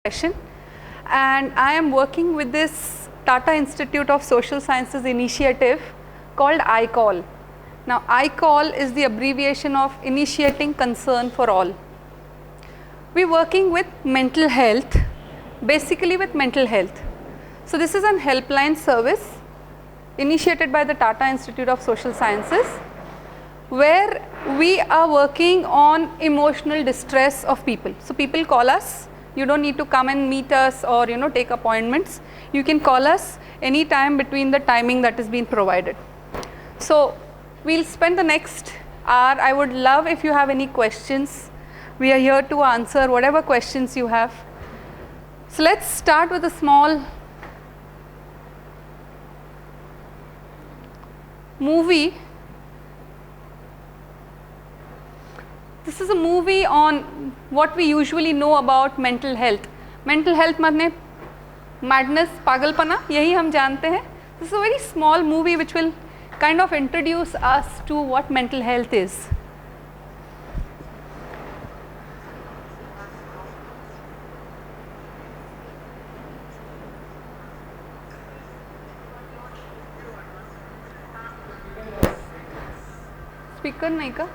session, and I am working with this Tata Institute of Social Sciences initiative called iCall. Now iCall is the abbreviation of Initiating Concern for All. We are working with mental health, basically with mental health. So this is a helpline service initiated by the Tata Institute of Social Sciences, where we are working on emotional distress of people. So people call us. You don't need to come and meet us or take appointments. You can call us any time between the timing that is being provided. So we'll spend the next hour. I would love if you have any questions. We are here to answer whatever questions you have. So let's start with a small movie. This is a movie on what we usually know about mental health. Mental health माने madness, पागलपना, यही हम जानते हैं. This is a very small movie which will kind of introduce us to what mental health is. Speaker नहीं का?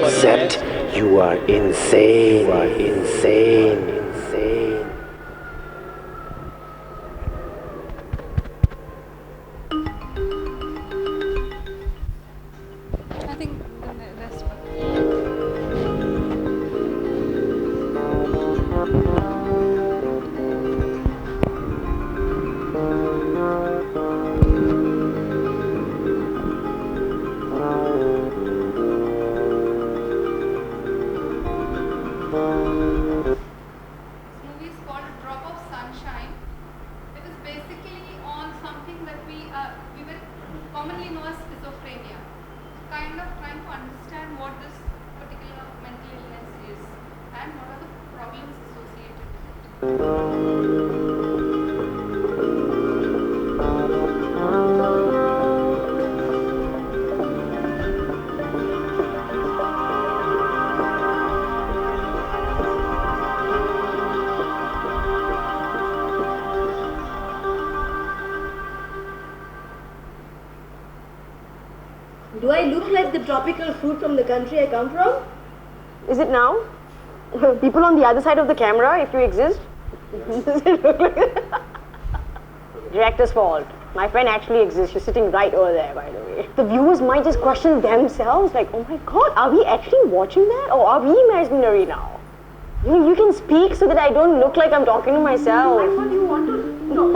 Except you are insane. You are insane. Insane. I think the rest. Do I look like the tropical fruit from the country I come from? Is it now? People on the other side of the camera, if you exist? Does it look like that? Director's fault. My friend actually exists. She's sitting right over there, by the way. The viewers might just question themselves, like, oh my god, are we actually watching that? Or are we imaginary now? You can speak so that I don't look like I'm talking to myself. I thought you wanted to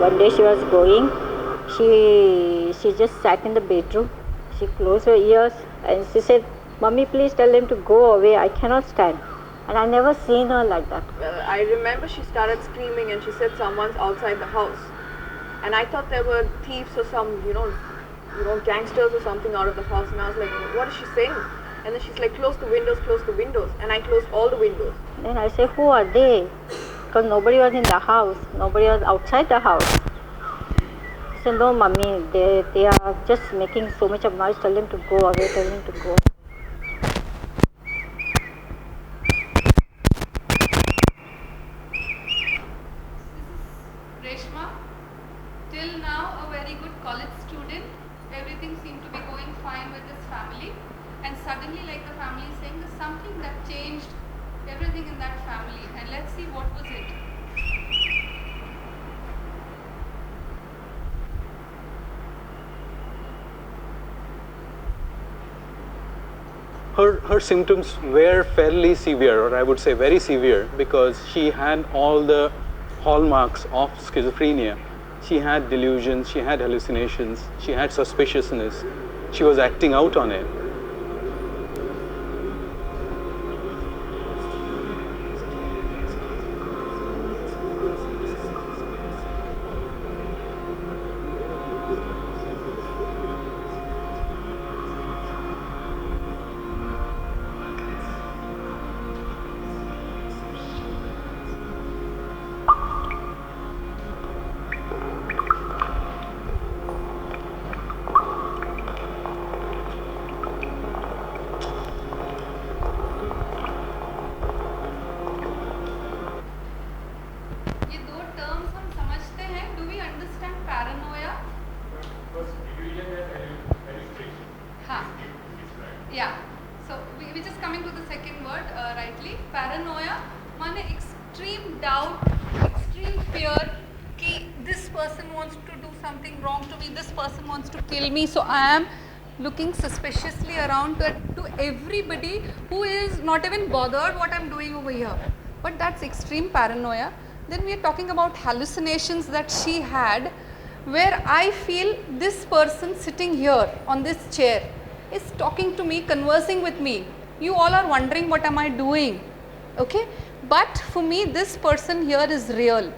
One day she was going, she just sat in the bedroom. She closed her ears and she said, "Mummy, please tell them to go away. I cannot stand." And I never seen her like that. Well, I remember she started screaming and she said someone's outside the house. And I thought there were thieves or some, gangsters or something out of the house. And I was like, what is she saying? And then she's like, close the windows, close the windows. And I closed all the windows. Then I said, who are they? Because nobody was in the house. Nobody was outside the house. said, no, mummy, they are just making so much of noise. Tell them to go away. Tell them to go. Reshma, till now a very good college student, everything seemed to be going fine with this family, and suddenly, like the family is saying, there's something that changed everything in that family, and let's see what was it. Her symptoms were fairly severe, or I would say very severe, because she had all the hallmarks of schizophrenia. She had delusions, she had hallucinations, she had suspiciousness. She was acting out on it. ये दो terms हम समझते हैं. Do we understand paranoia? हाँ. Yeah. So we're just coming to the second word rightly. Paranoia माने extreme doubt, extreme fear कि this person wants to do something wrong to me, this person wants to kill me, so I am looking suspiciously around to everybody who is not even bothered what I'm doing over here. But that's extreme paranoia. Then we are talking about hallucinations that she had, where I feel this person sitting here on this chair is talking to me, conversing with me. You all are wondering what am I doing, okay? But for me this person here is real,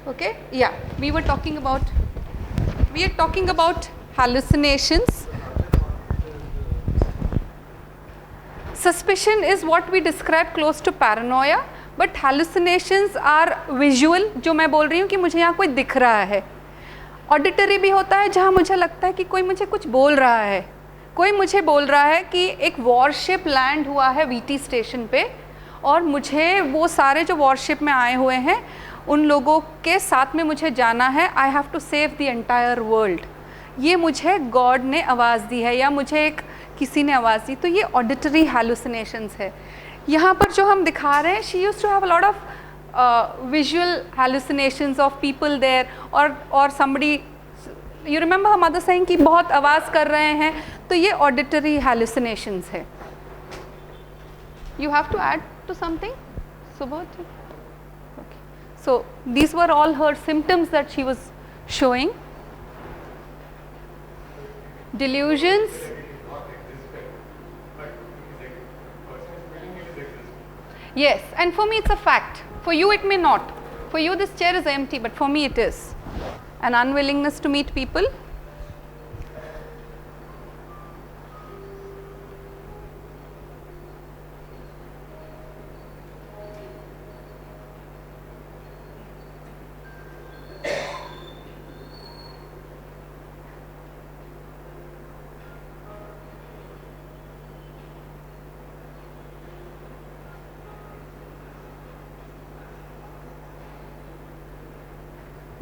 okay? Yeah, we are talking about hallucinations. Suspicion is what we describe close to paranoia, but hallucinations are visual, जो मैं बोल रही हूँ कि मुझे यहाँ कोई दिख रहा है. Auditory भी होता है जहाँ मुझे लगता है कि कोई मुझे कुछ बोल रहा है. कोई मुझे बोल रहा है कि एक वॉरशिप लैंड हुआ है वीटी स्टेशन पे और मुझे वो सारे जो वॉरशिप में आए हुए हैं उन लोगों के साथ में मुझे जाना है. I have to save the entire world. ये मुझे गॉड ने आवाज़ दी है या मुझे एक किसी ने आवाज़ दी. तो ये ऑडिटरी हैलुसिनेशंस है. यहाँ पर जो हम दिखा रहे हैं, she used to have a lot of visual hallucinations of people there और समबडी, यू रिमेंबर हम मदर सेइंग कि बहुत आवाज़ कर रहे हैं, तो ये ऑडिटरी हैलुसिनेशंस है. You have to add to something Subodh. Okay, so these were all her symptoms that she was showing. Delusions. Yes, and for me it's a fact. For you it may not. For you this chair is empty, but for me it is. An unwillingness to meet people.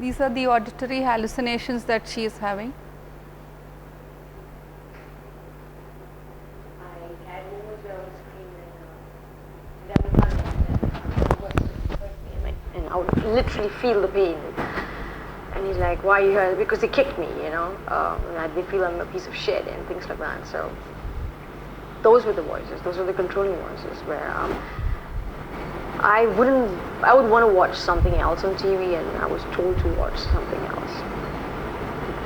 These are the auditory hallucinations that she is having. I had moments where I would scream and I would literally feel the pain. And he's like, why are you here? Because they kicked me, you know, and they feel I'm a piece of shit and things like that. So those were the voices, those were the controlling voices where I would want to watch something else on TV and I was told to watch something else,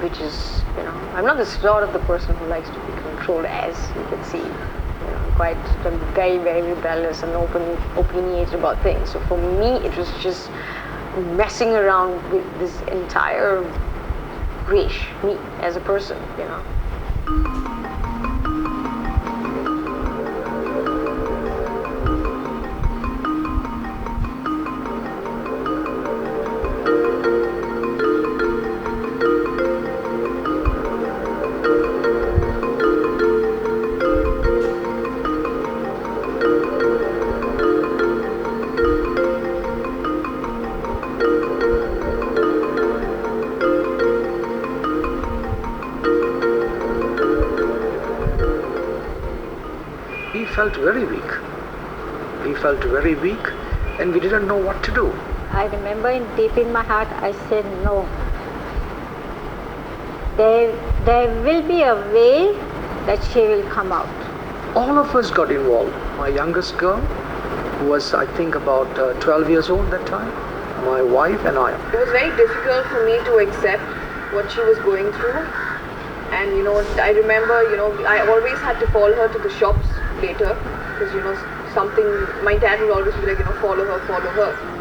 which is, you know, I'm not the sort of the person who likes to be controlled, as you can see. You know, I'm very, very rebellious and opinionated about things. So for me, it was just messing around with this entire race, me as a person, you know. felt very weak. We felt very weak and we didn't know what to do. I remember deep in my heart, I said no. There will be a way that she will come out. All of us got involved. My youngest girl, who was I think about 12 years old that time, my wife and I. It was very difficult for me to accept what she was going through. And I remember, I always had to follow her to the shops later because, something, my dad would always be like, follow her, follow her.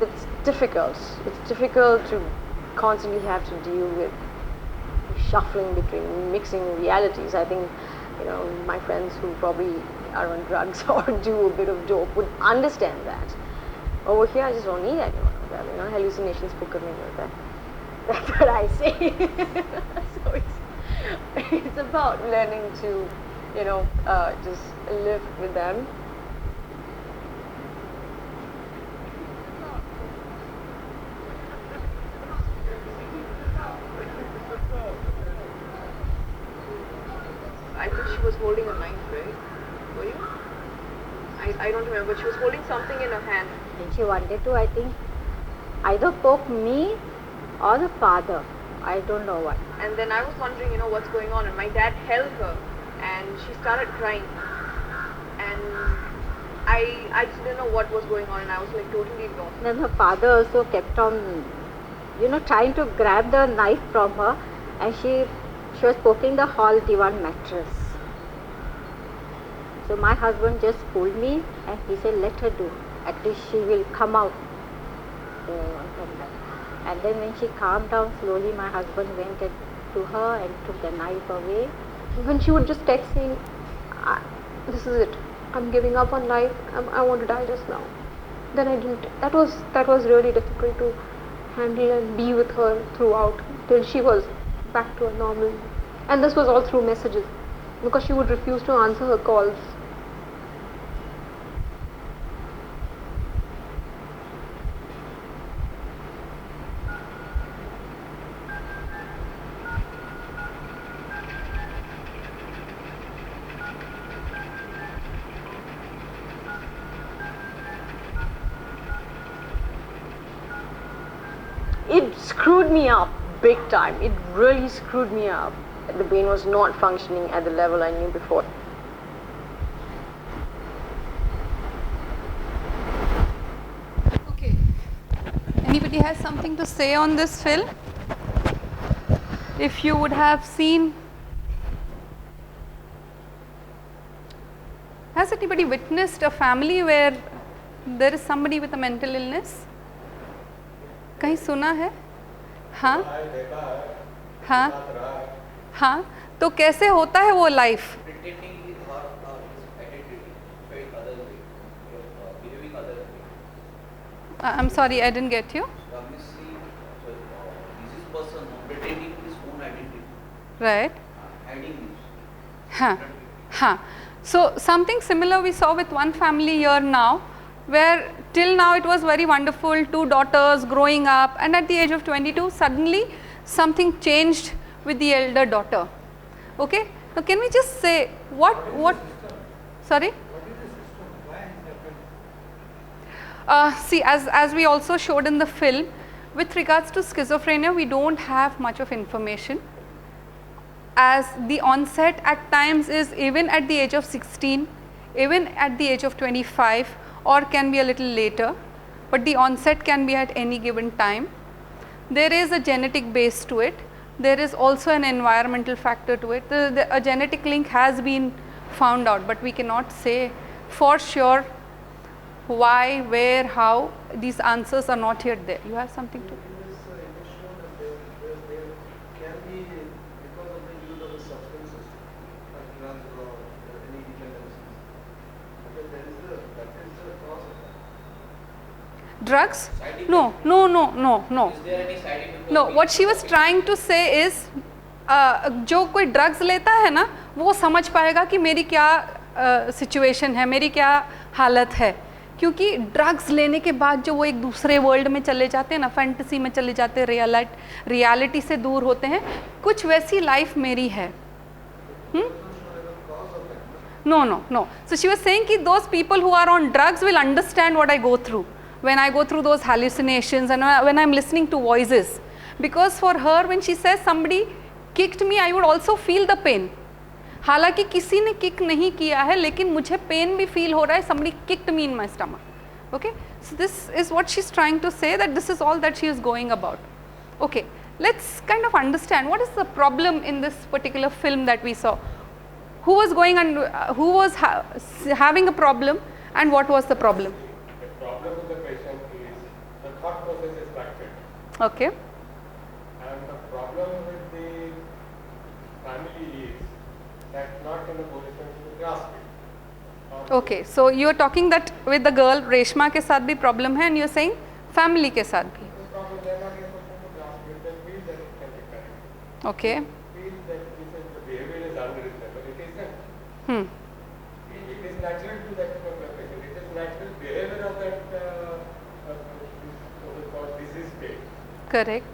It's difficult. It's difficult to constantly have to deal with shuffling between mixing realities. I think, my friends who probably are on drugs or do a bit of dope would understand that. Over here, I just don't need anyone of that. Hallucinations book me with that. That's what I say. So it's about learning to, just live with them. I think she was holding a knife, right? Were you? I don't remember. She was holding something in her hand. And she wanted to, I think, either poke me or the father. I don't know what. And then I was wondering, what's going on. And my dad held her and she started crying. And I just didn't know what was going on and I was like totally lost. Then her father also kept on, trying to grab the knife from her, and she was poking the hall divan mattress. So my husband just pulled me and he said, let her do. At least she will come out from that. And then when she calmed down slowly, my husband went to her and took the knife away. When she would just text saying, this is it, I'm giving up on life, I want to die just now. Then I didn't. That was really difficult to handle and be with her throughout till she was back to a normal. And this was all through messages because she would refuse to answer her calls. It screwed me up big time. It really screwed me up. The brain was not functioning at the level I knew before. Okay. Anybody has something to say on this film? If you would have seen, has anybody witnessed a family where there is somebody with a mental illness? कहीं सुना है? हाँ हाँ हाँ, तो कैसे होता है वो life? I'm sorry, I didn't get you. Right. हाँ हाँ. So something similar we saw with one family here now, where till now it was very wonderful, 2 daughters growing up, and at the age of 22 suddenly something changed with the elder daughter. Okay, now can we just say what sorry? See, as we also showed in the film, with regards to schizophrenia, we don't have much of information, as the onset at times is even at the age of 16, even at the age of 25, or can be a little later, but the onset can be at any given time. There is a genetic base to it. There is also an environmental factor to it. A genetic link has been found out, but we cannot say for sure why, where, how. These answers are not yet there. You have something to? Can be because of the use of the substances like drugs or any drugs? No. No, what she was trying to say is, जो कोई drugs लेता है ना, वो समझ पाएगा कि मेरी क्या सिचुएशन है, मेरी क्या हालत है, क्योंकि ड्रग्स लेने के बाद जो वो एक दूसरे वर्ल्ड में चले जाते हैं ना, फैंटेसी में चले जाते हैं, रियलिटी से दूर होते हैं, कुछ वैसी लाइफ मेरी है. No. So she was saying that those people who are on drugs will understand what I go through when I go through those hallucinations and when I'm listening to voices. Because for her, when she says somebody kicked me, I would also feel the pain. हालांकि किसी ने kick नहीं किया है, लेकिन मुझे pen भी feel हो रहा है. Somebody kicked me in my stomach. Okay, so this is what she's trying to say, that this is all that she is going about. Okay, let's kind of understand what is the problem in this particular film that we saw. Who was going and who was having a problem, and what was the problem? The problem with the patient is the thought process is fractured. Okay. And the problem with the family is that not in a position to grasp it. Okay, so you are talking that with the girl Reshma के साथ भी problem है, and you are saying family के साथ भी. The problem they are not in a position to grasp it. They feel that it can be correct. Okay. Feel that the behavior is unreasonable. It isn't. It is natural to that patient. It is natural behavior of that disease state. Correct.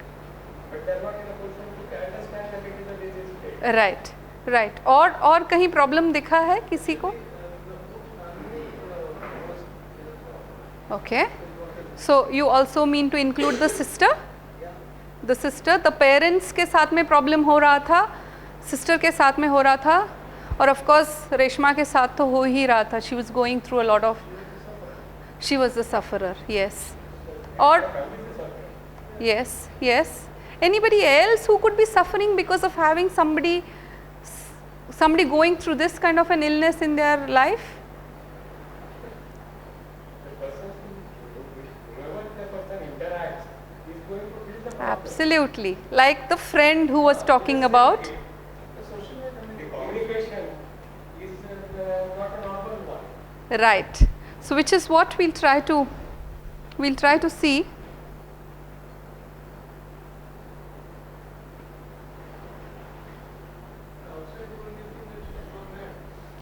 But they are not in a position to understand that it is a disease state. Right. और कहीं problem दिखा है किसी को? Okay. So you also mean to include the sister? The sister, the parents के साथ में problem हो रहा था, sister के साथ में हो रहा था, और of course रेशमा के साथ तो हो ही रहा था. She was going through a lot of, she was the sufferer. Yes. Or yes. Anybody else who could be suffering because of having somebody going through this kind of an illness in their life? Absolutely. Like the friend who was talking about. The communication is not a normal one. Right. So which is what we'll try to see.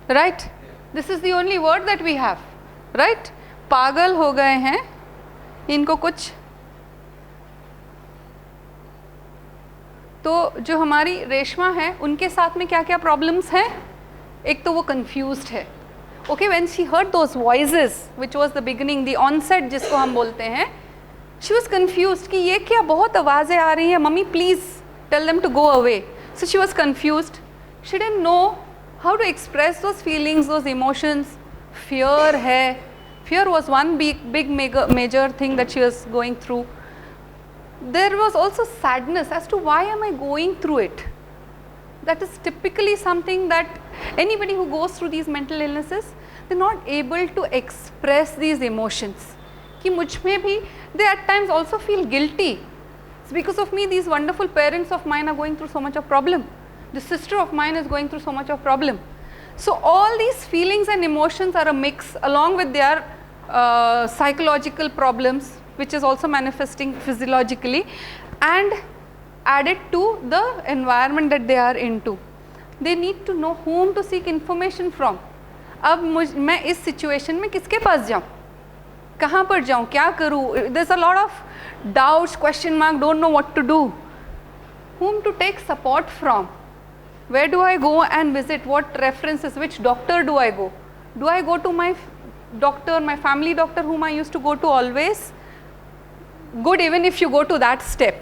Right. This is the only word that we have. Right. पागल हो गए हैं, इनको कुछ. तो जो हमारी रेशमा है, उनके साथ में क्या क्या प्रॉब्लम्स हैं? एक तो वो कंफ्यूज्ड है. Okay, when she heard those voices which was the beginning, the onset जिसको हम बोलते हैं, शी वाज कंफ्यूज्ड कि ये क्या बहुत आवाज़ें आ रही हैं, mummy please tell them to go away. So she was confused. She didn't know how to express those feelings, those emotions. Fear है, fear was one big major thing that she was going through. There was also sadness as to why am I going through it. That is typically something that anybody who goes through these mental illnesses, they're not able to express these emotions. कि मुझ में भी, they at times also feel guilty. It's because of me these wonderful parents of mine are going through so much of problem. The sister of mine is going through so much of problem. So all these feelings and emotions are a mix along with their psychological problems, which is also manifesting physiologically, and added to the environment that they are into. They need to know whom to seek information from. अब मैं इस situation में किसके पास जाऊँ, कहाँ पर जाऊँ, क्या करूँ? There's a lot of doubts, question mark, don't know what to do. Whom to take support from? Where do I go and visit? What references? Which doctor do I go? Do I go to my doctor, my family doctor whom I used to go to always? Good, even if you go to that step,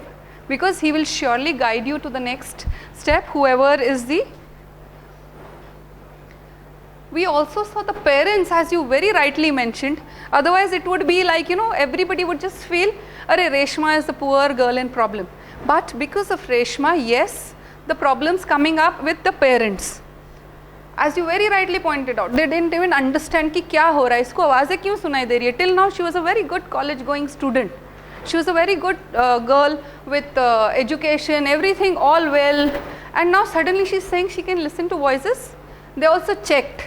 because he will surely guide you to the next step, whoever is the. We also saw the parents, as you very rightly mentioned. Otherwise it would be like, everybody would just feel, Arey, Reshma is the poor girl in problem. But because of Reshma, yes, the problems coming up with the parents. As you very rightly pointed out, they didn't even understand कि क्या हो रहा है, इसको आवाज़ें क्यों सुनाई दे रही है. Till now she was a very good college going student. She was a very good girl with education, everything all well, and now suddenly she's saying she can listen to voices. They also checked,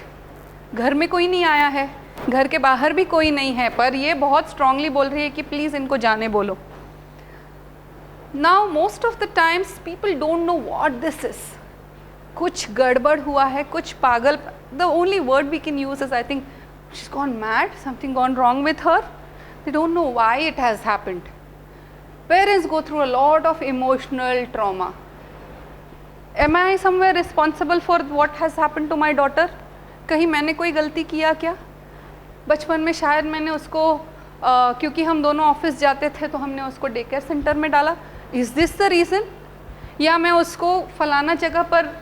घर में कोई नहीं आया है, घर के बाहर भी कोई नहीं है, पर ये बहुत स्ट्रांगली बोल रही है कि प्लीज़ इनको जाने बोलो. Now most of the times people don't know what this is. कुछ गड़बड़ हुआ है, कुछ पागल. The only word we can use is I think she's gone mad, something gone wrong with her. They don't know why it has happened. Parents go through a lot of emotional trauma. Am I somewhere responsible for what has happened to my daughter? कहीं मैंने कोई गलती किया क्या? बचपन में शायद मैंने उसको क्योंकि हम दोनों ऑफिस जाते थे तो हमने उसको डे केयर सेंटर में डाला. Is this the reason? या मैं उसको फलाना जगह पर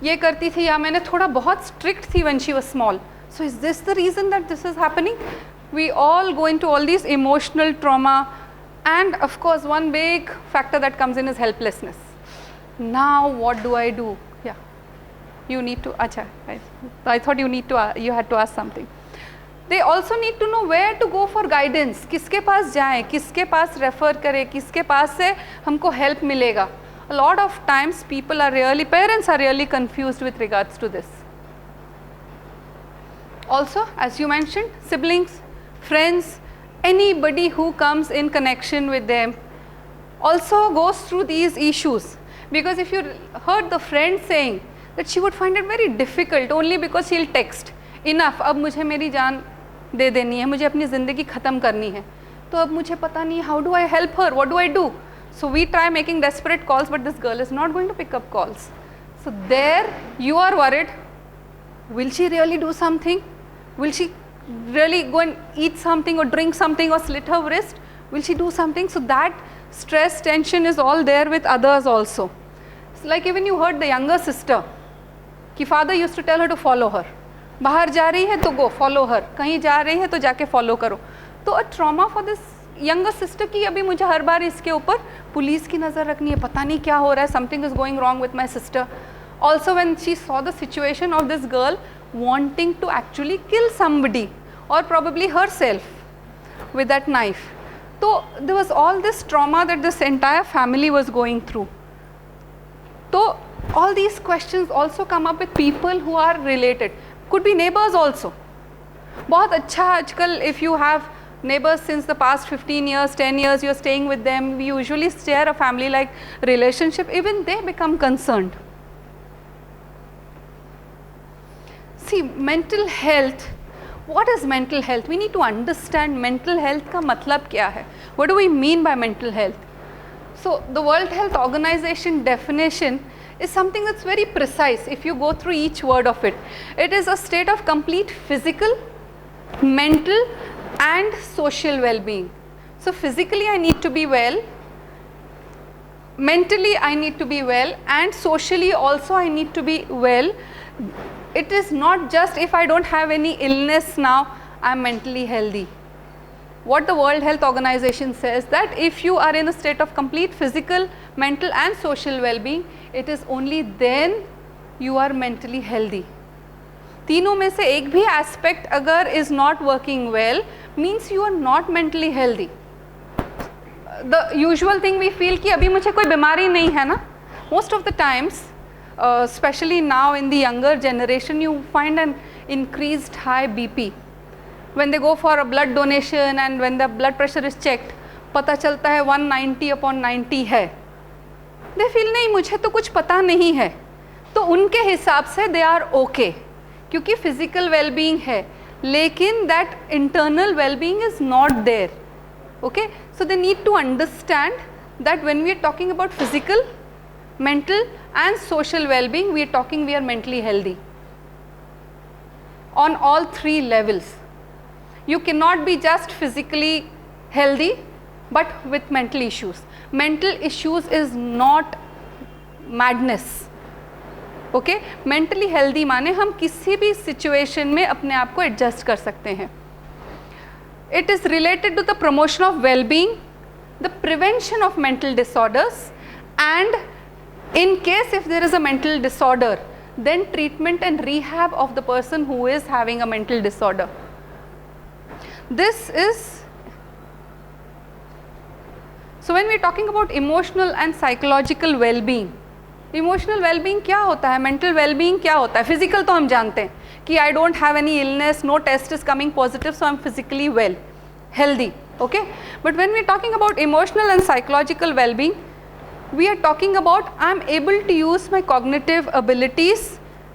ये करती थी, या मैंने थोड़ा बहुत स्ट्रिक्ट थी when she was small. So is this the reason that this is happening? We all go into all these emotional trauma, and of course one big factor that comes in is helplessness. Now what do I do? Yeah, you need to, acha, I thought you had to ask something. They also need to know where to go for guidance. किसके पास जाएं, किसके पास refer करें, किसके पास से हमको help मिलेगा. A lot of times parents are really confused with regards to this. Also, as you mentioned, siblings, friends, anybody who comes in connection with them also goes through these issues. Because if you heard the friend saying that she would find it very difficult only because she'll text, enough, अब मुझे मेरी जान दे देनी है, मुझे अपनी ज़िंदगी ख़त्म करनी है, तो अब मुझे पता नहीं how do I help her, what do I do? So we try making desperate calls, but this girl is not going to pick up calls. So there you are worried, will she really do something? Will she really go and eat something or drink something or slit her wrist? Will she do something? So that stress, tension is all there with others also. It's like even you heard the younger sister, कि father used to tell her to follow her. बाहर जा रही है तो go, follow her. कहीं जा रही है तो जाके follow करो. तो a trauma for this younger sister कि अभी मुझे हर बार इसके ऊपर पुलिस की नज़र रखनी है, पता नहीं क्या हो रहा है, something is going wrong with my sister. Also when she saw the situation of this girl wanting to actually kill somebody or probably herself with that knife. So there was all this trauma that this entire family was going through. So all these questions also come up with people who are related. Could be neighbors also. बहुत अच्छा आजकल if you have neighbors since the past 15 years, 10 years, you're staying with them, we usually share a family like relationship, even they become concerned. See, mental health, what is mental health? We need to understand mental health का मतलब क्या है. What do we mean by mental health? So the World Health Organization definition is something that's very precise if you go through each word of it. It is a state of complete physical, mental and social well-being. So physically I need to be well, mentally I need to be well, and socially also I need to be well. It is not just if I don't have any illness now, I am mentally healthy. What the World Health Organization says that if you are in a state of complete physical, mental and social well-being, it is only then you are mentally healthy. तीनों में से एक भी aspect अगर is not working well, means you are not mentally healthy. The usual thing we feel कि अभी मुझे कोई बीमारी नहीं है ना. Most of the times, especially now in the younger generation, you find an increased high BP. When they go for a blood donation and when the blood pressure is checked, पता चलता है 190/90 है. They feel नहीं मुझे तो कुछ पता नहीं है, तो उनके हिसाब से they are okay, क्योंकि physical well-being है, लेकिन that internal well-being is not there. Okay, so they need to understand that when we are talking about physical, mental and social well-being, we are mentally healthy on all three levels. You cannot be just physically healthy but with mental issues. Mental issues is not madness. Okay, mentally healthy माने हम किसी भी situation में अपने आप को adjust कर सकते हैं. It is related to the promotion of well-being, the prevention of mental disorders, and in case if there is a mental disorder, then treatment and rehab of the person who is having a mental disorder. This is, so when we are talking about emotional and psychological well-being, emotional wellbeing क्या होता है, mental wellbeing क्या होता है? Physical तो हम जानते हैं कि I don't have any illness, no test is coming positive, so I am physically well, healthy, okay? But when we are talking about emotional and psychological well-being, we are talking about I am able to use my cognitive abilities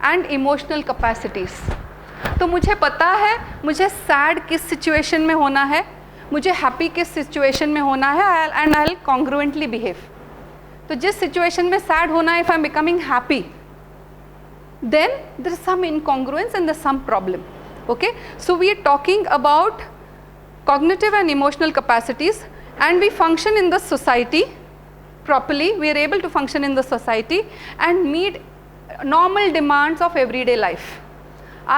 and emotional capacities. तो मुझे पता है मुझे sad किस situation में होना है, मुझे हैप्पी किस सिचुएशन में होना है, एंड आई विल कॉन्ग्रुएंटली बिहेव. तो जिस सिचुएशन में सैड होना है, if I am becoming happy, then there is some incongruence and there is some problem, okay? So we are talking about cognitive and emotional capacities, and we function in the society properly. We are able to function in the society and meet normal demands of everyday life.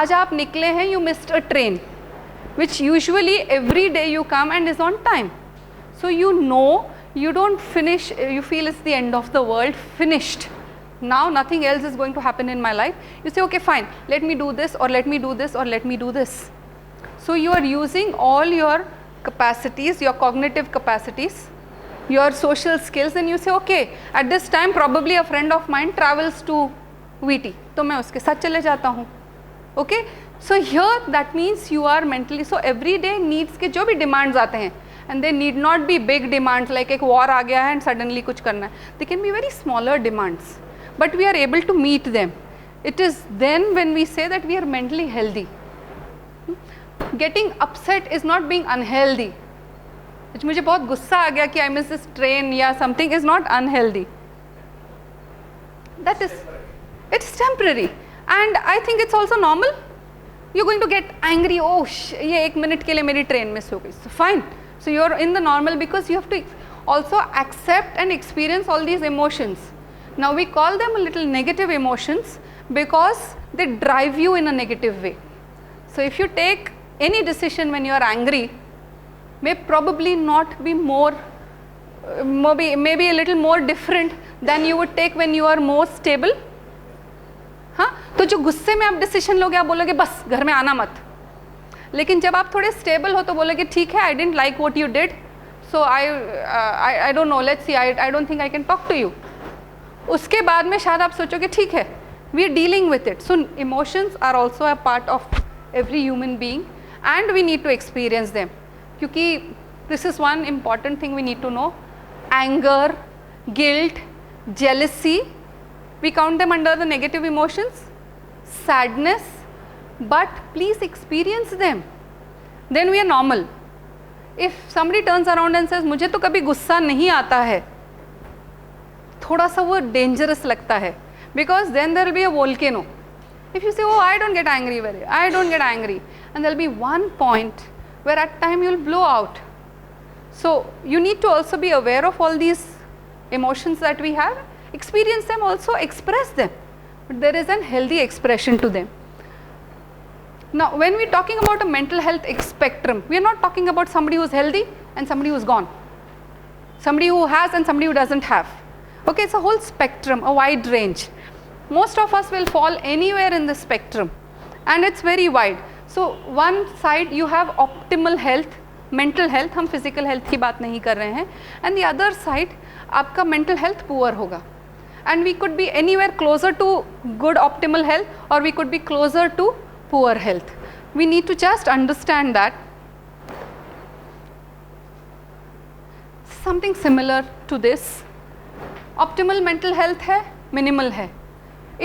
आज आप निकले हैं, you missed a train, which usually every day you come and is on time. So you know you don't finish, you feel it's the end of the world, finished. Now nothing else is going to happen in my life. You say, okay, fine, let me do this, or let me do this, or let me do this. So you are using all your capacities, your cognitive capacities, your social skills, and you say, okay, at this time probably a friend of mine travels to VT, तो मैं उसके साथ चले जाता हूँ. Okay, so here that means you are mentally, so everyday needs के जो भी demands आते हैं, and they need not be big demands like एक war आ गया है and suddenly कुछ करना है. They can be very smaller demands, but we are able to meet them. It is then when we say that we are mentally healthy. Getting upset is not being unhealthy. मुझे बहुत गुस्सा आ गया कि I miss this train या something is not unhealthy. That is, it's temporary, and I think it's also normal. You're going to get angry. Oh, ये 1 minute के लिए मेरी train miss हो गई. So fine. So you're in the normal because you have to also accept and experience all these emotions. Now we call them a little negative emotions because they drive you in a negative way. So if you take any decision when you are angry, may probably not be more, maybe a little more different than you would take when you are more stable. हाँ, तो जो गुस्से में आप decision लोगे, आप बोलोगे बस घर में आना मत. लेकिन जब आप थोड़े स्टेबल हो तो बोलोगे ठीक है, I didn't like what you did, so I don't know, let's see, I don't think I can talk to you. उसके बाद में शायद आप सोचोगे ठीक है, we are dealing with it. So emotions are also a part of every human being, and we need to experience them. क्योंकि this is one important thing we need to know. Anger, guilt, jealousy, we count them under the negative emotions. Sadness, but please experience them. Then we are normal. If somebody turns around and says मुझे तो कभी गुस्सा नहीं आता है, थोड़ा सा वो dangerous लगता है, because then there will be a volcano. If you say, oh, I don't get angry I don't get angry, and there will be one point where at time you will blow out. So you need to also be aware of all these emotions that we have, experience them, also express them, but there is an healthy expression to them. Now when we are talking about a mental health spectrum, we are not talking about somebody who is healthy and somebody who is gone, somebody who has and somebody who doesn't have. Okay, it's a whole spectrum, a wide range. Most of us will fall anywhere in the spectrum, and it's very wide. So one side you have optimal health, mental health, हम physical health की बात नहीं कर रहे हैं, and the other side आपका mental health poor होगा, and we could be anywhere closer to good optimal health, or we could be closer to poor health. We need to just understand that. Something similar to this, optimal mental health है, minimal है.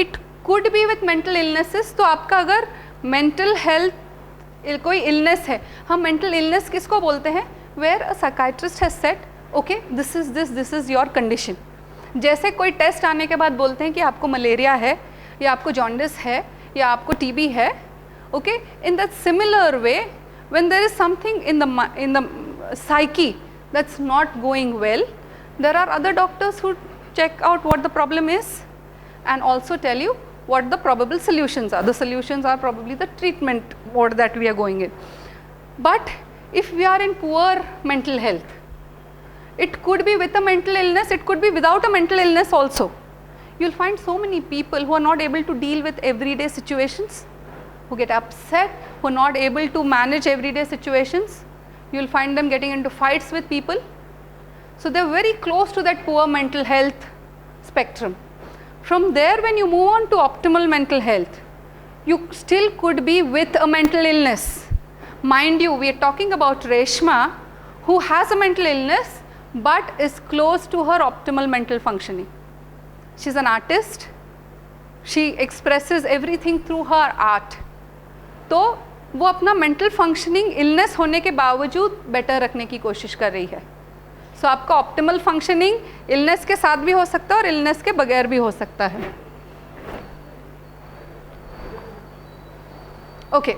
It could be with mental illnesses. तो आपका अगर mental health कोई illness है, हम mental illness किसको बोलते हैं? Where a psychiatrist has said, okay, this is your condition. जैसे कोई टेस्ट आने के बाद बोलते हैं कि आपको मलेरिया है, या आपको जॉन्डिस है, या आपको टीबी है. Okay, in that similar way, when there is something in the psyche that's not going well, there are other doctors who check out what the problem is and also tell you what the probable solutions are. The solutions are probably the treatment mode that we are going in. But if we are in poor mental health, it could be with a mental illness, it could be without a mental illness also. You'll find so many people who are not able to deal with everyday situations, who get upset, who are not able to manage everyday situations. You'll find them getting into fights with people. So they're very close to that poor mental health spectrum. From there, when you move on to optimal mental health, you still could be with a mental illness. Mind you, we are talking about Reshma, who has a mental illness but is close to her optimal mental functioning. She's an artist. She expresses everything through her art. तो वो अपना mental functioning illness होने के बावजूद better रखने की कोशिश कर रही है. So आपका optimal functioning illness के साथ भी हो सकता है और illness के बगैर भी हो सकता है. Okay.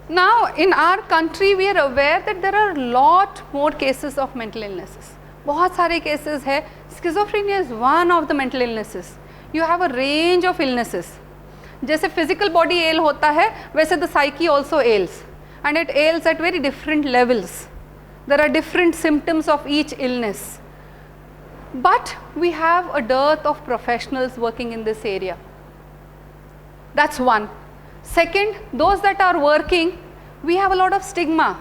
Now in our country we are aware that there are lot more cases of mental illnesses. बहुत सारे cases है. Schizophrenia is one of the mental illnesses. You have a range of illnesses. जैसे physical body ail होता है, वैसे the psyche also ails, and it ails at very different levels. There are different symptoms of each illness. But we have a dearth of professionals working in this area. That's one. Second, those that are working, we have a lot of stigma.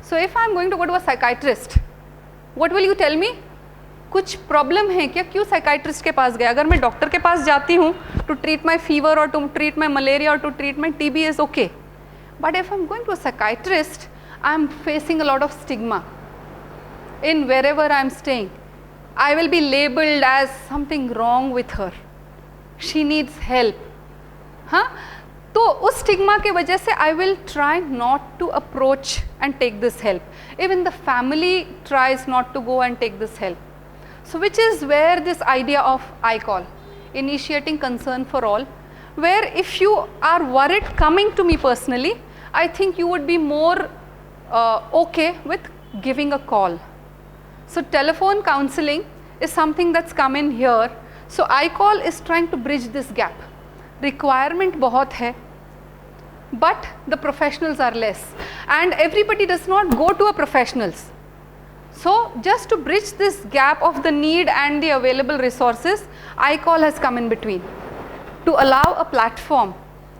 So if I am going to go to a psychiatrist, what will you tell me? कुछ problem है क्या, क्यों psychiatrist के पास गया? अगर मैं doctor के पास जाती हूँ टू ट्रीट माई फीवर और टू ट्रीट माई मलेरिया और to treat my TB is okay, but if I am going to a psychiatrist I am facing a lot of stigma in wherever I am staying. I will be labeled as something wrong with her. She needs help. हाँ, तो उस stigma की वजह से I will try not to approach and take this help. Even the family tries not to go and take this help. So which is where this idea of I call, initiating concern for all, where if you are worried coming to me personally, I think you would be more okay with giving a call. So telephone counseling is something that's come in here. So I call is trying to bridge this gap. Requirement बहुत है, but the professionals are less, and everybody does not go to a professionals. So just to bridge this gap of the need and the available resources, iCall has come in between to allow a platform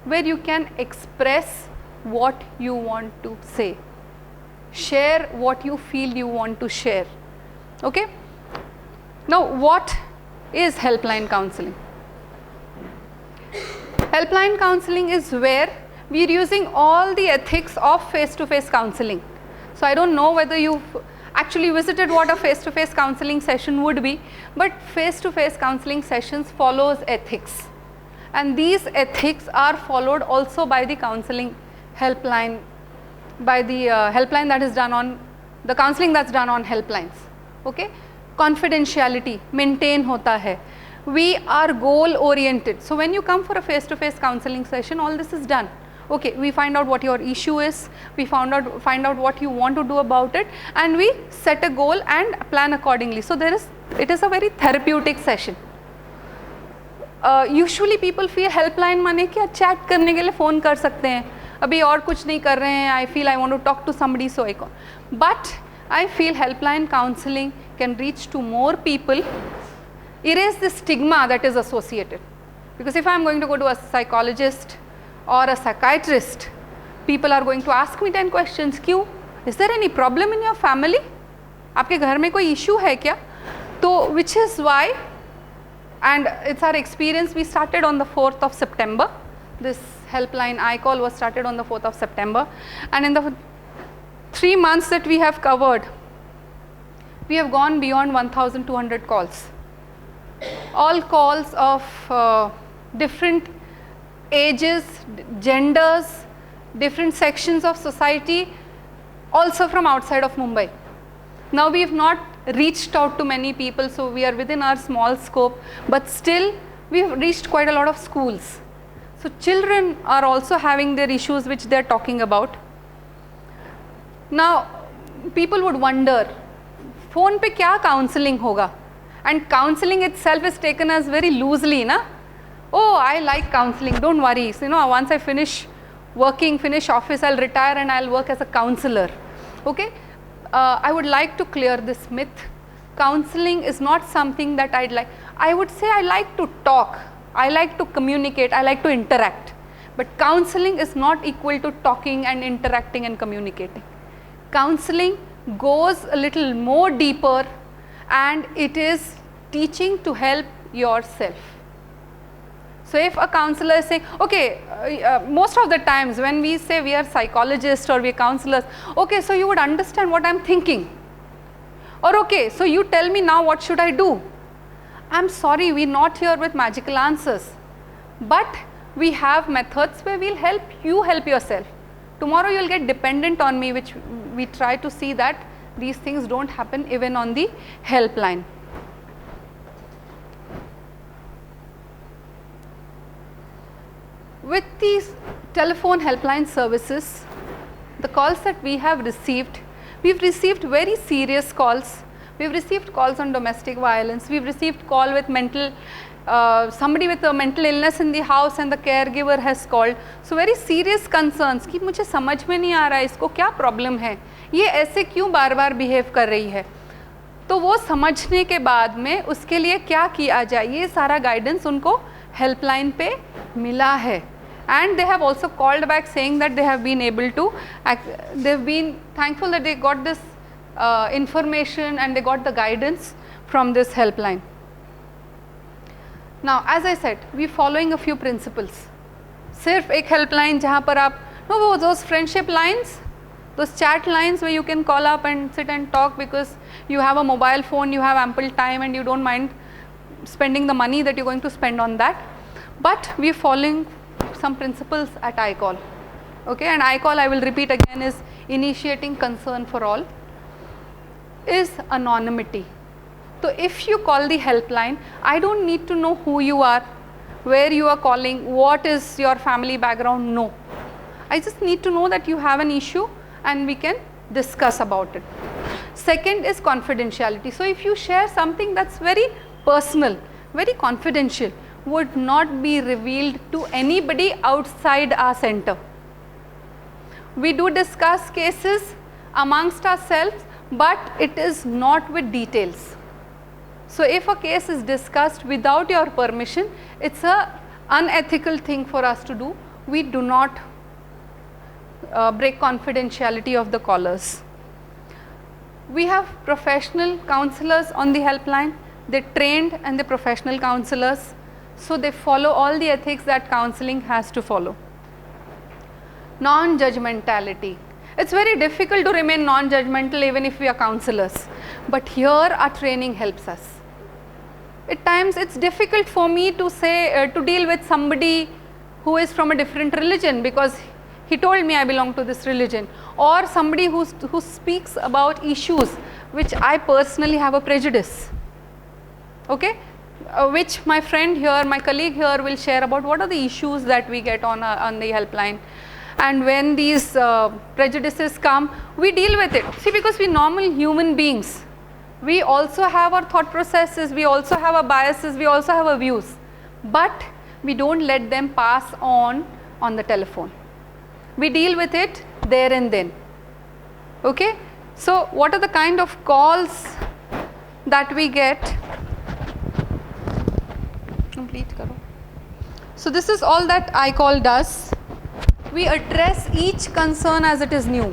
where you can express what you want to say, share what you feel you want to share. Okay? Now what is helpline counseling? Helpline counseling is where we are using all the ethics of face-to-face counseling. So I don't know whether you've actually visited what a face-to-face counseling session would be, but face-to-face counseling sessions follows ethics, and these ethics are followed also by the counseling helpline, by the helpline that is done on the counseling that's done on helplines. Okay, confidentiality maintain hota hai. We are goal oriented. So when you come for a face-to-face counseling session, all this is done. Okay, we find out what your issue is, we find out what you want to do about it, and we set a goal and plan accordingly. So it is a very therapeutic session. Usually people feel helpline माने क्या chat करने के लिए phone कर सकते हैं, अभी और कुछ नहीं कर रहे हैं, I feel I want to talk to somebody so I call. But I feel helpline counseling can reach to more people, erase the stigma that is associated. Because if I am going to go to a psychologist or a psychiatrist, people are going to ask me 10 questions. क्यों? Is there any problem in your family? आपके घर में कोई issue है क्या? तो which is why, and it's our experience, we started on the 4th of September. This helpline iCall was started on the 4th of September, and in the 3 months that we have covered, we have gone beyond 1,200 calls. All calls of different ages, genders, different sections of society, also from outside of Mumbai. Now we have not reached out to many people, so we are within our small scope, but still we have reached quite a lot of schools. So children are also having their issues which they are talking about. Now people would wonder, phone pe kya counseling hoga? And counseling itself is taken as very loosely, na? Oh, I like counseling, don't worry. So, once I finish working, finish office, I'll retire and I'll work as a counselor. Okay? I would like to clear this myth. Counseling is not something that I'd like. I would say I like to talk, I like to communicate, I like to interact. But counseling is not equal to talking and interacting and communicating. Counseling goes a little more deeper, and it is teaching to help yourself. So if a counselor is saying, okay, most of the times when we say we are psychologists or we are counselors, okay, so you would understand what I'm thinking. Or okay, so you tell me now what should I do? I'm sorry, we're not here with magical answers. But we have methods where we'll help you help yourself. Tomorrow you'll get dependent on me, which we try to see that these things don't happen even on the helpline. With these telephone helpline services, the calls that we have received, we've received very serious calls. We've received calls on domestic violence. We've received call with somebody with a mental illness in the house and the caregiver has called. So very serious concerns कि मुझे समझ में नहीं आ रहा है इसको क्या problem है, ये ऐसे क्यों बार बार बिहेव कर रही है. तो वो समझने के बाद में उसके लिए क्या किया जाए, ये सारा गाइडेंस उनको हेल्पलाइन पे मिला है. And they have also called back saying that they have been able to, they've been thankful that they got this information and they got the guidance from this helpline. Now as I said, we are following a few principles. सिर्फ एक helpline जहाँ पर आप, no, those friendship lines, those chat lines where you can call up and sit and talk because you have a mobile phone, you have ample time and you don't mind spending the money that you're going to spend on that. But we are following some principles at iCall. Okay, and iCall, I will repeat again, is initiating concern for all, is anonymity. So if you call the helpline, I don't need to know who you are, where you are calling, what is your family background, no. I just need to know that you have an issue and we can discuss about it. Second is confidentiality. So if you share something that's very personal, very confidential, would not be revealed to anybody outside our center. We do discuss cases amongst ourselves, but it is not with details. So if a case is discussed without your permission, it's an unethical thing for us to do. We do not break confidentiality of the callers. We have professional counselors on the helpline. They're trained and they're professional counselors. So they follow all the ethics that counseling has to follow. Non-judgmentality. It's very difficult to remain non-judgmental even if we are counselors. But here our training helps us. At times it's difficult for me to say, to deal with somebody who is from a different religion because he told me I belong to this religion. Or somebody who speaks about issues which I personally have a prejudice. Okay? Which my friend here, my colleague here will share about what are the issues that we get on the helpline. And when these prejudices come, we deal with it. See, because we're normal human beings, we also have our thought processes, we also have our biases, we also have our views. But we don't let them pass on the telephone. We deal with it there and then. Okay? So what are the kind of calls that we get? Complete karo. So this is all that iCall does. We address each concern as it is new.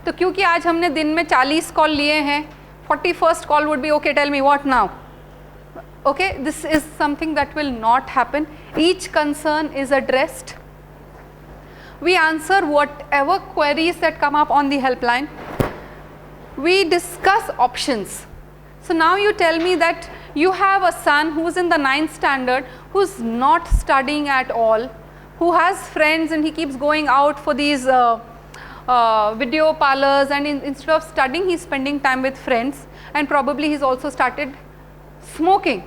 तो क्योंकि आज हमने दिन में 40 call लिए हैं, 41st call would be okay, tell me what now. Okay, this is something that will not happen. Each concern is addressed. We answer whatever queries that come up on the helpline. We discuss options. So now you tell me that you have a son who's in the 9th standard, who's not studying at all, who has friends and he keeps going out for these video parlors, and instead of studying he's spending time with friends, and probably he's also started smoking.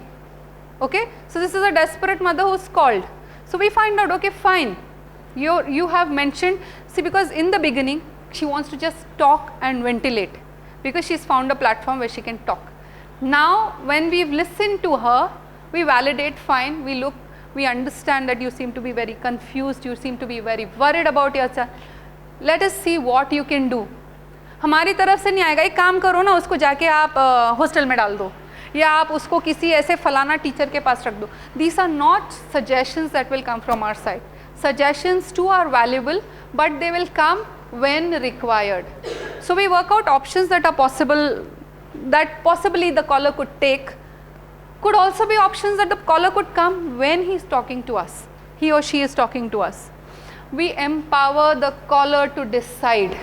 Okay, so this is a desperate mother who's called. So we find out, okay, fine, you have mentioned, see, because in the beginning she wants to just talk and ventilate because she's found a platform where she can talk. Now when we've listened to her, we validate, fine, we look, we understand that you seem to be very confused, you seem to be very worried about your child. Let us see what you can do. हमारी तरफ से नहीं आएगा, एक काम करो ना, उसको जाके आप हॉस्टल में डाल दो, या आप उसको किसी ऐसे फलाना टीचर के पास रख दो. These are not suggestions that will come from our side. Suggestions too are valuable, but they will come when required. So we work out options that are possible, that possibly the caller could take Could also be options that the caller could come when he is talking to us, he or she is talking to us. We empower the caller to decide,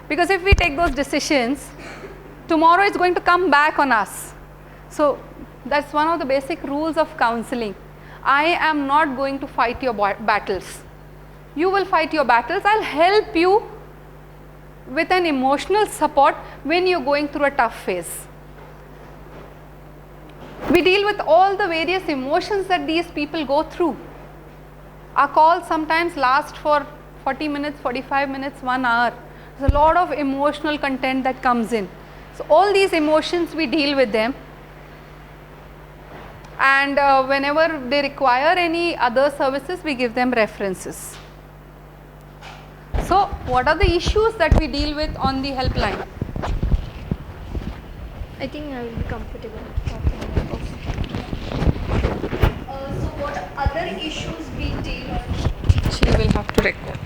because if we take those decisions, tomorrow it's going to come back on us. So that's one of the basic rules of counseling. I am not going to fight your battles. You will fight your battles. I'll help you with an emotional support when you're going through a tough phase. We deal with all the various emotions that these people go through. Our calls sometimes last for 40 minutes, 45 minutes, 1 hour. There's a lot of emotional content that comes in. So all these emotions, we deal with them. And whenever they require any other services, we give them references. So what are the issues that we deal with on the helpline? I think I will be comfortable talking about. So what other issues we deal with? She will have to record.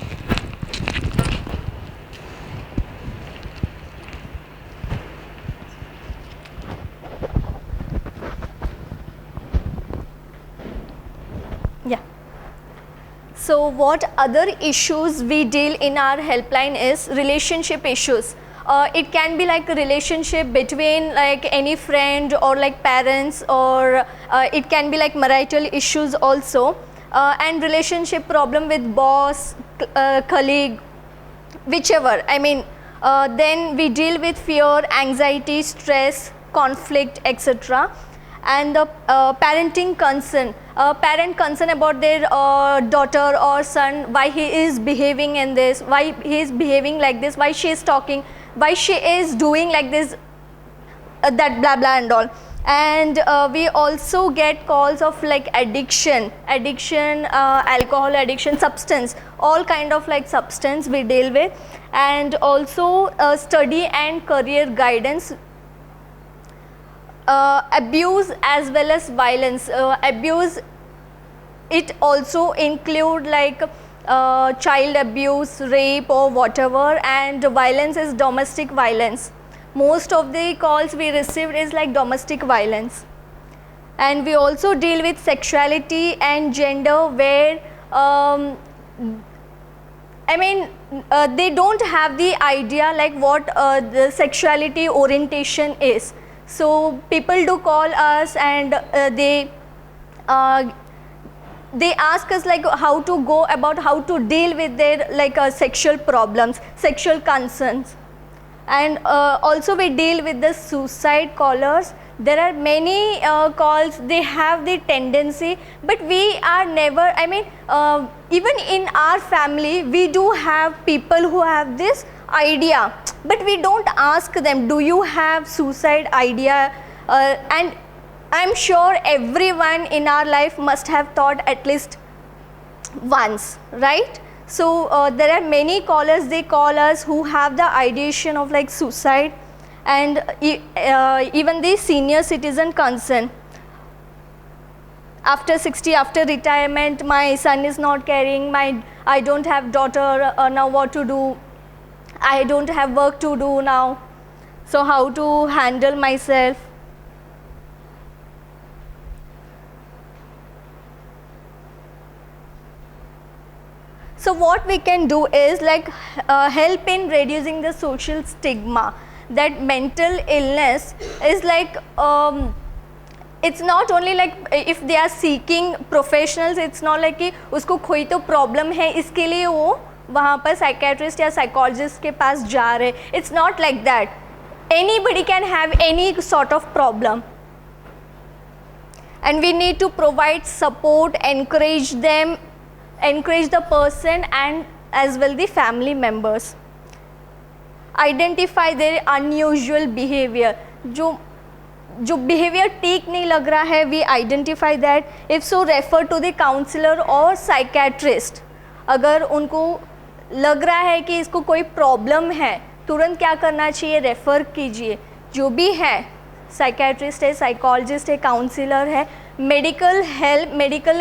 Yeah. So what other issues we deal in our helpline is relationship issues. It can be like a relationship between like any friend or like parents, or it can be like marital issues also, and relationship problem with boss, colleague, whichever. I mean, then we deal with fear, anxiety, stress, conflict, etc. And the parenting concern, parent concern about their daughter or son, why he is behaving in this, why he is behaving like this, why she is talking, why she is doing like this, that blah blah and all. And we also get calls of like addiction, alcohol addiction, substance, all kind of like substance we deal with. And also study and career guidance. Abuse as well as violence. Abuse, it also include like child abuse, rape or whatever, and violence is domestic violence. Most of the calls we received is like domestic violence. And we also deal with sexuality and gender, where I mean they don't have the idea like what the sexuality orientation is. So people do call us and they ask us like how to go about, how to deal with their like sexual problems, sexual concerns. And also we deal with the suicide callers. There are many calls, they have the tendency, but we are never, I mean even in our family we do have people who have this idea, but we don't ask them, do you have suicide idea? And I'm sure everyone in our life must have thought at least once, right? So there are many callers, they call us who have the ideation of like suicide, and even the senior citizen concern. After 60, after retirement, my son is not carrying, I don't have daughter, now what to do? I don't have work to do now, so how to handle myself? So what we can do is like help in reducing the social stigma, that mental illness is like it's not only like if they are seeking professionals, it's not like कि उसको कोई तो problem है इसके लिए वो वहाँ पर psychiatrist या psychologist के पास जा रहे. It's not like that. Anybody can have any sort of problem, and we need to provide support, encourage them, encourage the person and as well the family members. Identify their unusual behavior. जो behavior ठीक नहीं लग रहा है, we identify that. If so, refer to the counselor or psychiatrist. अगर उनको लग रहा है कि इसको कोई प्रॉब्लम है, तुरंत क्या करना चाहिए, रेफ़र कीजिए. जो भी है, साइकेट्रिस्ट है, साइकोलॉजिस्ट है, काउंसलर है, मेडिकल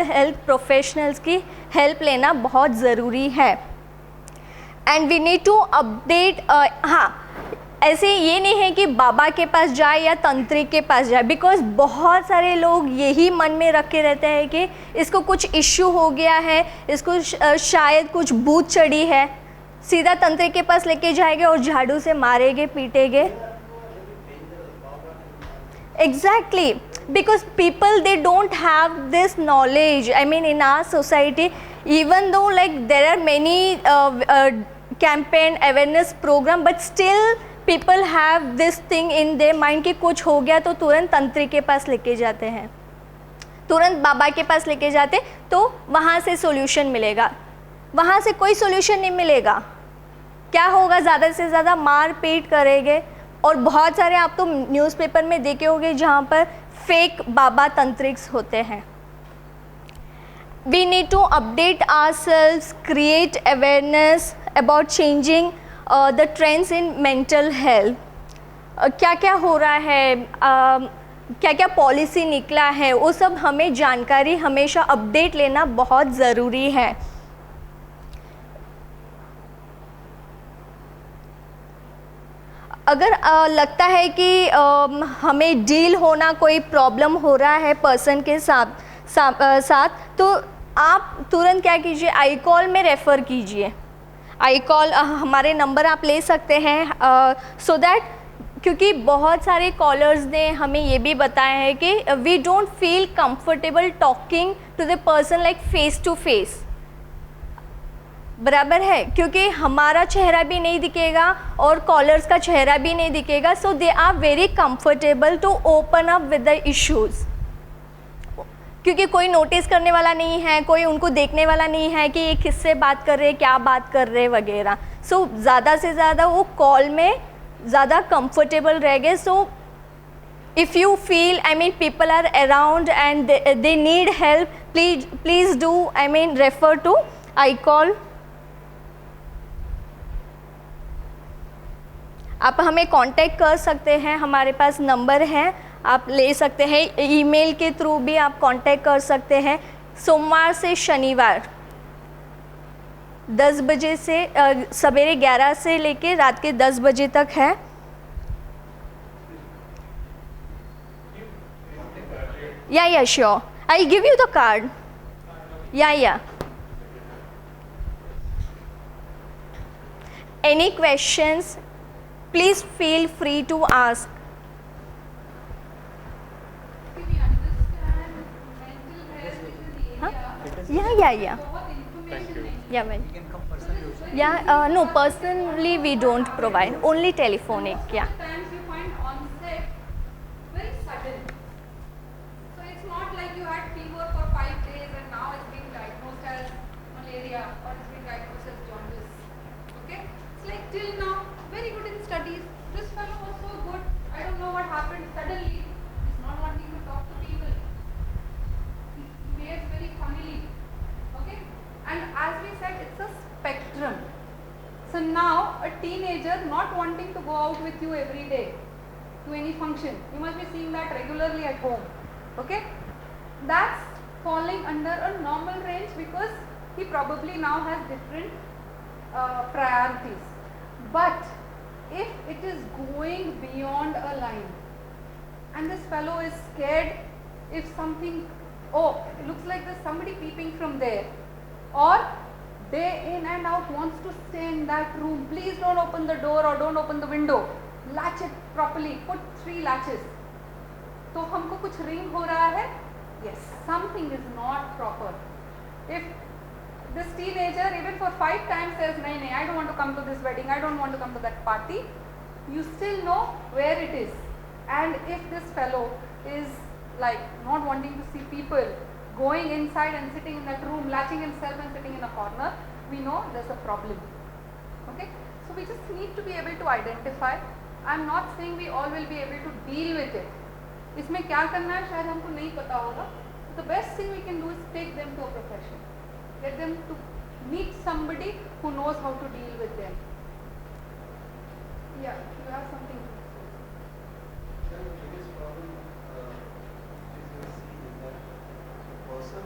हेल्थ प्रोफेशनल्स की हेल्प लेना बहुत ज़रूरी है. And we need to update. हाँ, ऐसे ये नहीं है कि बाबा के पास जाए या तंत्रिक के पास जाए, बिकॉज बहुत सारे लोग यही मन में रख के रहते हैं कि इसको कुछ इश्यू हो गया है, इसको शायद कुछ भूत चढ़ी है, सीधा तंत्रिक के पास लेके जाएंगे और झाड़ू से मारेंगे पीटेंगे। Exactly, because people they don't have this knowledge. I mean, in our society, even though like there are many campaign awareness program, but still people have this thing in their mind कि कुछ हो गया तो तुरंत तंत्रिक के पास लेके जाते हैं, तुरंत बाबा के पास लेके जाते तो वहाँ से सॉल्यूशन मिलेगा। वहाँ से कोई सॉल्यूशन नहीं मिलेगा। क्या होगा, ज़्यादा से ज़्यादा मार पीट करेंगे। और बहुत सारे आप तो न्यूज़पेपर में देखे होंगे जहाँ पर फेक बाबा तंत्रिक्स होते हैं। We need to update ourselves, create awareness about changing the trends in mental health. क्या क्या हो रहा है, क्या क्या पॉलिसी निकला है, वो सब हमें जानकारी हमेशा अपडेट लेना बहुत ज़रूरी है। अगर लगता है कि हमें डील होना कोई प्रॉब्लम हो रहा है पर्सन के साथ तो आप तुरंत क्या कीजिए, आई कॉल में रेफ़र कीजिए। आई कॉल हमारे नंबर आप ले सकते हैं सो दैट, क्योंकि बहुत सारे कॉलर्स ने हमें ये भी बताया है कि we don't feel comfortable talking to the person like face to face. बराबर है, क्योंकि हमारा चेहरा भी नहीं दिखेगा और कॉलर्स का चेहरा भी नहीं दिखेगा, so they are very comfortable to open up with the issues. क्योंकि कोई नोटिस करने वाला नहीं है, कोई उनको देखने वाला नहीं है कि ये किससे बात कर रहे, क्या बात कर रहे वगैरह। सो ज़्यादा से ज़्यादा वो कॉल में ज़्यादा कंफर्टेबल रह गए। So if you feel, I mean people are around and they need help, please do, I mean refer to iCall. आप हमें कांटेक्ट कर सकते हैं, हमारे पास नंबर है, आप ले सकते हैं। ईमेल के थ्रू भी आप कांटेक्ट कर सकते हैं। सोमवार से शनिवार 10 बजे से सवेरे 11 से लेके रात के 10 बजे तक है। Yeah sure, I give you the card. या any questions, please feel free to ask. Huh? Yeah. Thank you. Yeah, well. No, personally we don't provide, only telephonic. Yeah. Sometimes you find onset very sudden. So it's not like you had fever for 5 days and now it's being diagnosed as malaria or it's being diagnosed as jaundice. Okay? It's like till now very good in studies. This fellow was so good. I don't know what happened. Suddenly, he's not wanting to talk to people. He behaves very funnily. Okay? And as we said, it's a spectrum. So now, a teenager not wanting to go out with you every day to any function. You must be seeing that regularly at home. Okay? That's falling under a normal range because he probably now has different priorities. But if it is going beyond a line and this fellow is scared if something, oh, it looks like there's somebody peeping from there, or day in and out wants to stay in that room, please don't open the door or don't open the window, latch it properly, put 3 latches. तो हमको कुछ ring हो रहा है, yes, something is not proper. If this teenager even for 5 times says, nahi, I don't want to come to this wedding, I don't want to come to that party, you still know where it is. And if this fellow is like not wanting to see people, going inside and sitting in that room, latching himself and sitting in a corner, we know there's a problem. Okay? So we just need to be able to identify. I'm not saying we all will be able to deal with it. इसमें क्या करना है शायद हमको नहीं पता होगा. The best thing we can do is take them to a profession. Get them to meet somebody who knows how to deal with them. Yeah, you have something to say. The biggest problem is that the person